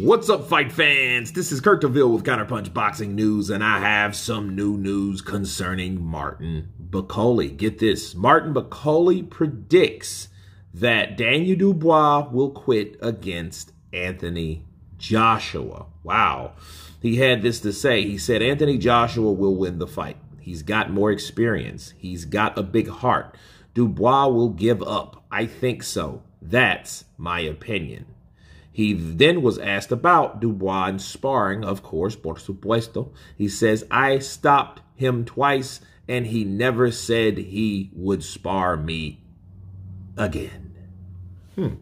What's up, fight fans? This is Kurt DeVille with Counterpunch Boxing News, and I have some new news concerning Martin Bakole. Get this. Martin Bakole predicts that Daniel Dubois will quit against Anthony Joshua. Wow. He had this to say. He said Anthony Joshua will win the fight. He's got more experience. He's got a big heart. Dubois will give up. I think so. That's my opinion. He then was asked about Dubois and sparring, of course, por supuesto. He says, I stopped him twice, and he never said he would spar me again. And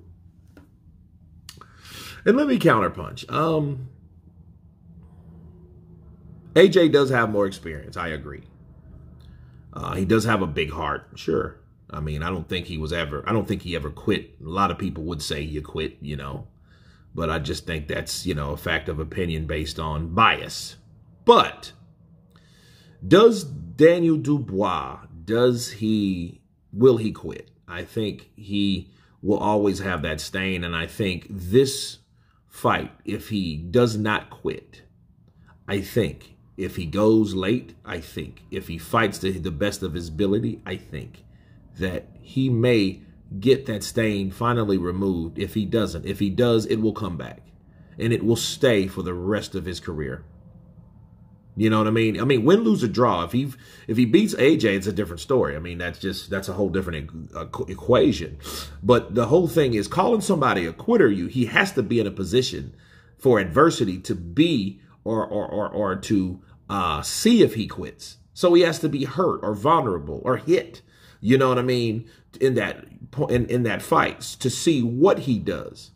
let me counterpunch. AJ does have more experience. I agree. He does have a big heart. Sure. I mean, I don't think he ever quit. A lot of people would say you quit, you know. But I just think that's, you know, a fact of opinion based on bias. But does Daniel Dubois, will he quit? I think he will always have that stain. And I think this fight, if he does not quit, I think if he goes late, I think if he fights to the best of his ability, I think that he may get that stain finally removed. If he doesn't, if he does, it will come back and it will stay for the rest of his career. You know what I mean? I mean, win, lose, or draw. If he beats AJ, it's a different story. I mean, that's a whole different equation. But the whole thing is calling somebody a quitter. He has to be in a position for adversity to be or to see if he quits. So he has to be hurt or vulnerable or hit. You know what I mean? In that fight to see what he does.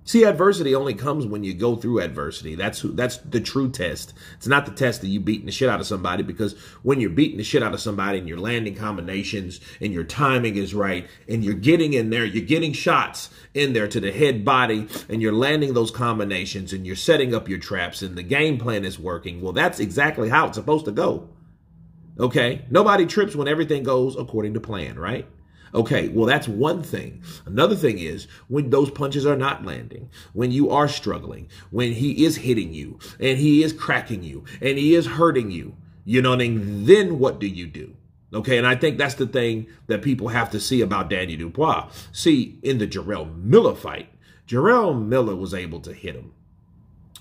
See, adversity only comes when you go through adversity. That's the true test. It's not the test that you beating the shit out of somebody, because when you're beating the shit out of somebody and you're landing combinations and your timing is right and you're getting in there, you're getting shots in there to the head body and you're landing those combinations and you're setting up your traps and the game plan is working. Well, that's exactly how it's supposed to go. Okay, nobody trips when everything goes according to plan, right? Okay, well, that's one thing. Another thing is when those punches are not landing, when you are struggling, when he is hitting you and he is cracking you and he is hurting you, you know what I mean? Then what do you do? Okay, and I think that's the thing that people have to see about Daniel Dubois. See, in the Jarrell Miller fight, Jarrell Miller was able to hit him,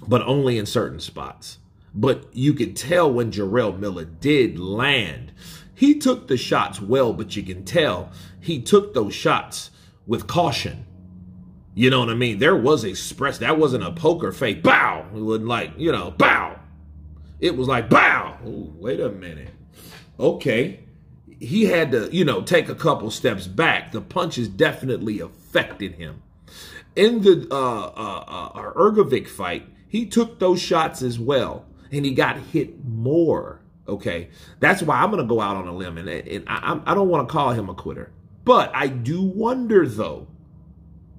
but only in certain spots. But you could tell when Jarrell Miller did land, he took the shots well, but you can tell he took those shots with caution. You know what I mean? There was that wasn't a poker face. Bow! It wasn't like, you know, bow. It was like, bow! Ooh, wait a minute. Okay. He had to, you know, take a couple steps back. The punches definitely affected him. In the Ergovic fight, he took those shots as well. And he got hit more, okay? That's why I'm going to go out on a limb, and I don't want to call him a quitter. But I do wonder, though,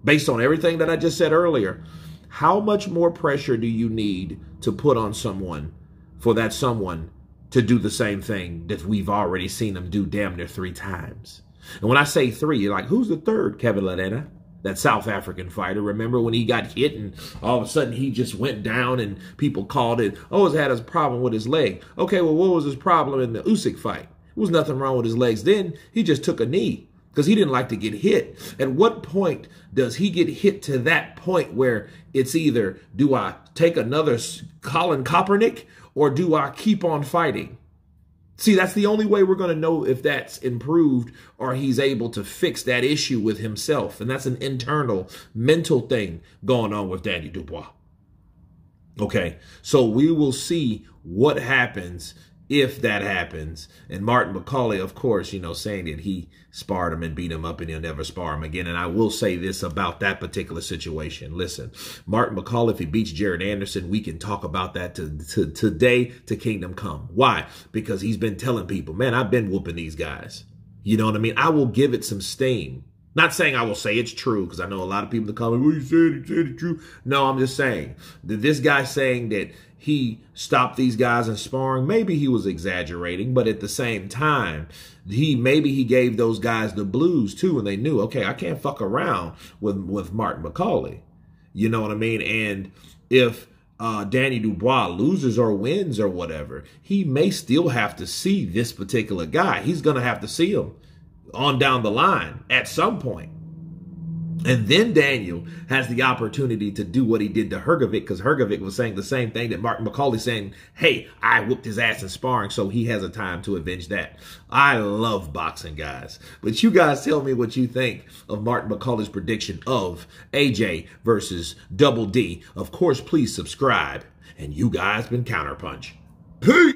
based on everything that I just said earlier, how much more pressure do you need to put on someone for that someone to do the same thing that we've already seen them do damn near 3 times? And when I say 3, you're like, who's the third? Kevin Ladena? That South African fighter. Remember when he got hit and all of a sudden he just went down and people called it, oh, he's had a problem with his leg. Okay, well, what was his problem in the Usyk fight? There was nothing wrong with his legs then. He just took a knee because he didn't like to get hit. At what point does he get hit to that point where it's either, do I take another Colin Kaepernick or do I keep on fighting? See, that's the only way we're going to know if that's improved or he's able to fix that issue with himself. And that's an internal mental thing going on with Daniel Dubois. Okay, so we will see what happens if that happens. And Martin Bakole, of course, you know, saying that he sparred him and beat him up and he'll never spar him again. And I will say this about that particular situation. Listen, Martin Bakole, if he beats Jared Anderson, we can talk about that today to Kingdom Come. Why? Because he's been telling people, man, I've been whooping these guys. You know what I mean? I will give it some steam. Not saying I will say it's true, because I know a lot of people that call me, well, you said it's true. No, I'm just saying that this guy saying that he stopped these guys in sparring, maybe he was exaggerating, but at the same time, maybe he gave those guys the blues too, and they knew, okay, I can't fuck around with Martin Bakole. You know what I mean? And if Danny Dubois loses or wins or whatever, he may still have to see this particular guy. He's going to have to see him on down the line at some point. And then Daniel has the opportunity to do what he did to Hrgovic, because Hrgovic was saying the same thing that Martin Bakole saying, hey, I whooped his ass in sparring, so he has a time to avenge that. I love boxing, guys. But you guys tell me what you think of Martin Bakole's prediction of AJ versus Double D. Of course, please subscribe. And you guys been Counterpunch. Peace!